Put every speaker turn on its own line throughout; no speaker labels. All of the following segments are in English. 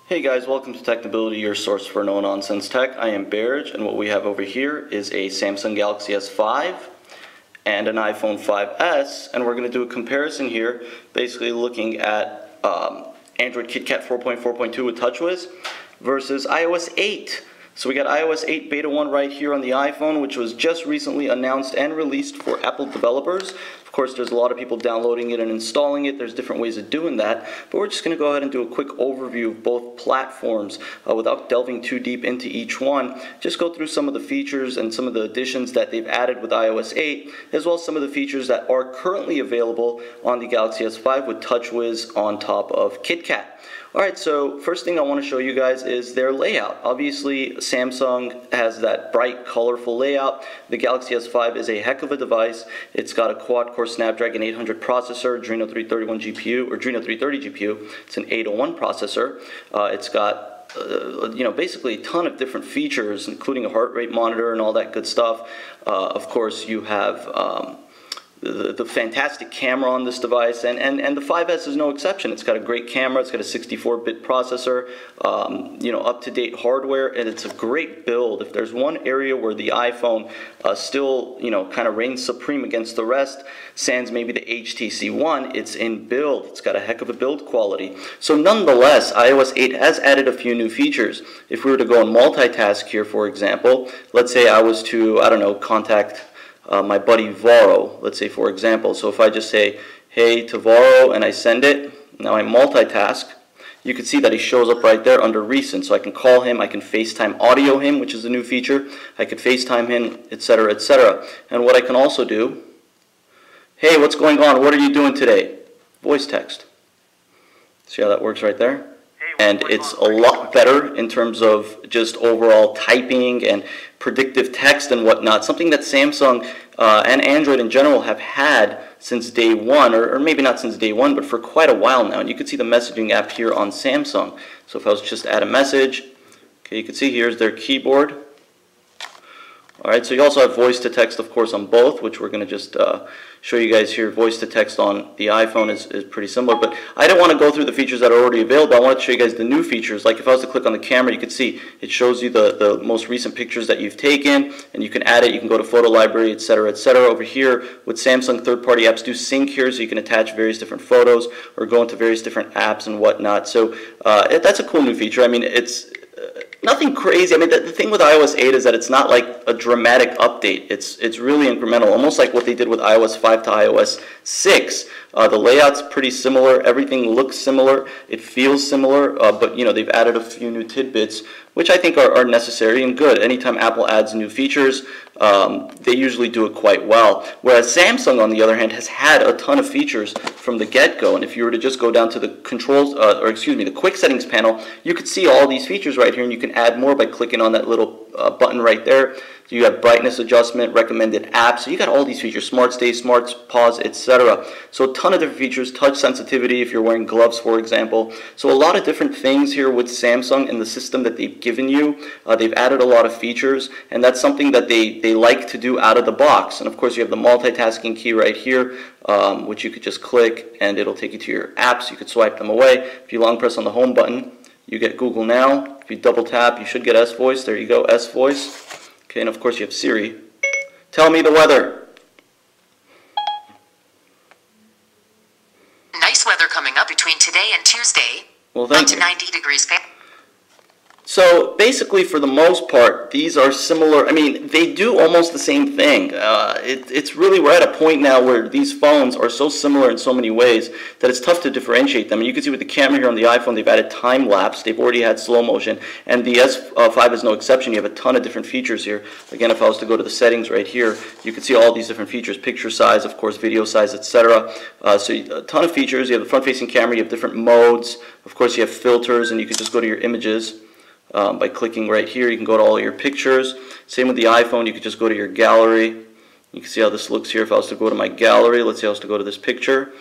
Hey guys, welcome to Technability, your source for no-nonsense tech. I am Barrage, and what we have over here is a Samsung Galaxy S5 and an iPhone 5S, and we're going to do a comparison here, basically looking at Android KitKat 4.4.2 with TouchWiz versus iOS 8. So we got iOS 8 Beta 1 right here on the iPhone, which was just recently announced and released for Apple developers. Of course, there's a lot of people downloading it and installing it. There's different ways of doing that. But we're just going to go ahead and do a quick overview of both platforms without delving too deep into each one. Just go through some of the features and some of the additions that they've added with iOS 8, as well as some of the features that are currently available on the Galaxy S5 with TouchWiz on top of KitKat. Alright, so first thing I want to show you guys is their layout. Obviously, Samsung has that bright, colorful layout. The Galaxy S5 is a heck of a device. It's got a quad-core Snapdragon 800 processor, Adreno 331 GPU, or Adreno 330 GPU. It's an 801 processor. It's got basically a ton of different features, including a heart rate monitor and all that good stuff. Of course, you have the fantastic camera on this device, and the 5S is no exception. It's got a great camera, it's got a 64-bit processor, up-to-date hardware, and it's a great build. If there's one area where the iPhone still, kind of reigns supreme against the rest, sans maybe the HTC One, it's in build. It's got a heck of a build quality. So nonetheless, iOS 8 has added a few new features. If we were to go and multitask here, for example, let's say I was to, contact my buddy Varo, let's say, for example. So if I just say, hey to Varo, and I send it, now I multitask, you can see that he shows up right there under recent. So I can call him, I can FaceTime audio him, which is a new feature. I could FaceTime him, etc., etc. And what I can also do, hey, what's going on? What are you doing today? Voice text. See how that works right there? And it's a lot better in terms of just overall typing and predictive text and whatnot, something that Samsung and Android in general have had since day one, or maybe not since day one, but for quite a while now. And you can see the messaging app here on Samsung. So if I was just to add a message, okay, you can see here's their keyboard. Alright, so you also have voice to text, of course, on both, which we're going to just show you guys here. Voice to text on the iPhone is pretty similar, but I don't want to go through the features that are already available. I want to show you guys the new features. Like if I was to click on the camera, you can see it shows you the most recent pictures that you've taken, and you can add it. You can go to photo library, etc., etc. Over here with Samsung, third-party apps do sync here, so you can attach various different photos or go into various different apps and whatnot. So that's a cool new feature. I mean, it's nothing crazy. I mean, the thing with iOS 8 is that it's not like a dramatic update. It's really incremental, almost like what they did with iOS 5 to iOS 6. The layout's pretty similar. Everything looks similar. It feels similar, but they've added a few new tidbits, which I think are necessary and good. Anytime Apple adds new features, they usually do it quite well. Whereas Samsung, on the other hand, has had a ton of features from the get-go. And if you were to just go down to the controls, the quick settings panel, you could see all these features right here, and you can add more by clicking on that little button right there. So you have brightness adjustment, recommended apps. So you got all these features: smart stay, smart pause, etc. So a ton of different features. Touch sensitivity if you're wearing gloves, for example. So a lot of different things here with Samsung and the system that they've given you. They've added a lot of features, and that's something that they like to do out of the box. And of course, you have the multitasking key right here, which you could just click, and it'll take you to your apps. You could swipe them away. If you long press on the home button, you get Google Now. If you double tap, you should get S Voice. There you go, S Voice. Okay, and of course you have Siri. Tell me the weather.
Nice weather coming up between today and Tuesday.
Well, thank
up to
you.
90 degrees.
So basically, for the most part, these are similar. I mean, they do almost the same thing. It's really, we're at a point now where these phones are so similar in so many ways that it's tough to differentiate them. And you can see with the camera here on the iPhone, they've added time lapse. They've already had slow motion, and the S5 is no exception. You have a ton of different features here. Again, if I was to go to the settings right here, you can see all these different features: picture size, of course, video size, etc. So a ton of features. You have the front-facing camera. You have different modes. Of course, you have filters, and you can just go to your images. By clicking right here, you can go to all your pictures. Same with the iPhone, you can just go to your gallery. You can see how this looks here. If I was to go to my gallery, let's say I was to go to this picture.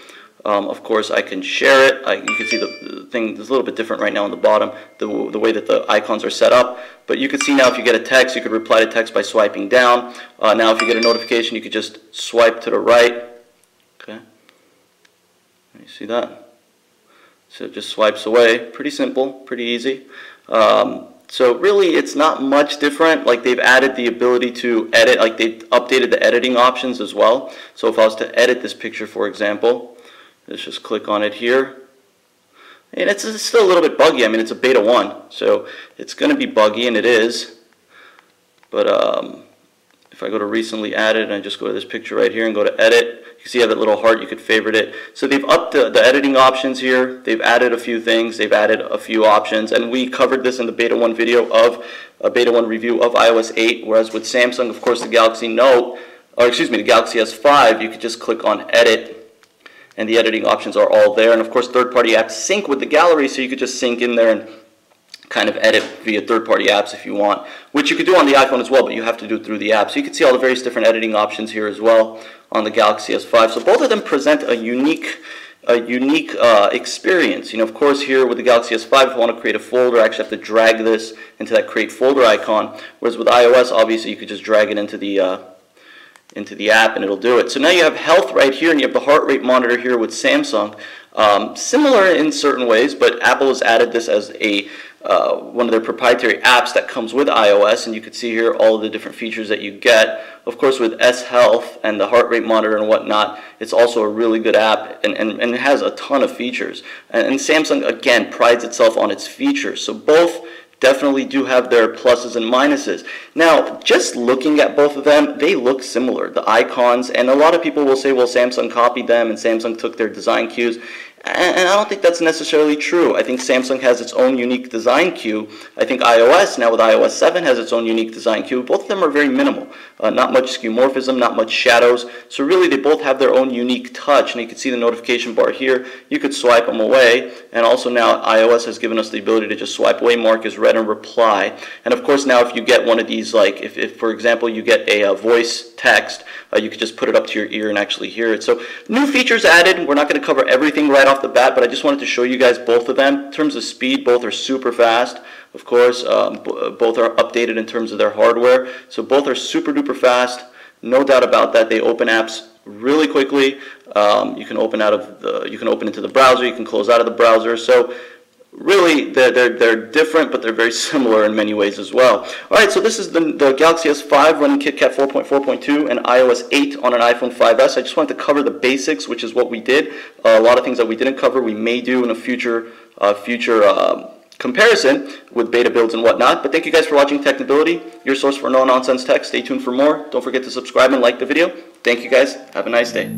Of course, I can share it. You can see the thing is a little bit different right now on the bottom, the way that the icons are set up. But you can see now if you get a text, you could reply to text by swiping down. Now if you get a notification, you could just swipe to the right. Okay, you see that? So it just swipes away. Pretty simple, pretty easy. So really it's not much different. Like, they've added the ability to edit, like they've updated the editing options as well. So if I was to edit this picture, for example, let's just click on it here. And it's still a little bit buggy. I mean, it's a beta 1, so it's going to be buggy, and it is. But if I go to recently added and I just go to this picture right here and go to edit, you can see I have that little heart, you could favorite it. So they've upped the editing options here. They've added a few things. They've added a few options, and we covered this in the beta 1 video of a beta 1 review of iOS 8, whereas with Samsung, of course, the Galaxy Note, or excuse me, the Galaxy S5, you could just click on edit, and the editing options are all there. And of course, third-party apps sync with the gallery, so you could just sync in there and kind of edit via third-party apps if you want, which you could do on the iPhone as well, but you have to do it through the app. So you can see all the various different editing options here as well on the Galaxy S5. So both of them present a unique experience. You know, of course, here with the Galaxy S5, if I want to create a folder, I actually have to drag this into that create folder icon, whereas with iOS, obviously, you could just drag it into the app and it'll do it. So now you have health right here, and you have the heart rate monitor here with Samsung. Similar in certain ways, but Apple has added this as a one of their proprietary apps that comes with iOS, and you can see here all of the different features that you get. Of course, with S Health and the heart rate monitor and whatnot, it's also a really good app, and it has a ton of features. And Samsung, again, prides itself on its features. So both definitely do have their pluses and minuses. Now, just looking at both of them, they look similar. The icons, and a lot of people will say, well, Samsung copied them and Samsung took their design cues. And I don't think that's necessarily true. I think Samsung has its own unique design cue. I think iOS, now with iOS 7, has its own unique design cue. Both of them are very minimal. Not much skeuomorphism, not much shadows. So really, they both have their own unique touch. And you can see the notification bar here. You could swipe them away. And also now, iOS has given us the ability to just swipe away, mark as read, and reply. And of course, now if you get one of these, like if for example, you get a voice text, you could just put it up to your ear and actually hear it. So new features added. We're not going to cover everything right off the bat, but I just wanted to show you guys both of them. In terms of speed, both are super fast. Of course, both are updated in terms of their hardware. So both are super duper fast. No doubt about that. They open apps really quickly. You can open into the browser. You can close out of the browser. So really, they're different, but they're very similar in many ways as well. All right, so this is the Galaxy S5 running KitKat 4.4.2 and iOS 8 on an iPhone 5S. I just wanted to cover the basics, which is what we did. A lot of things that we didn't cover, we may do in a future comparison with beta builds and whatnot. But thank you guys for watching Technability, your source for no-nonsense tech. Stay tuned for more. Don't forget to subscribe and like the video. Thank you guys. Have a nice day.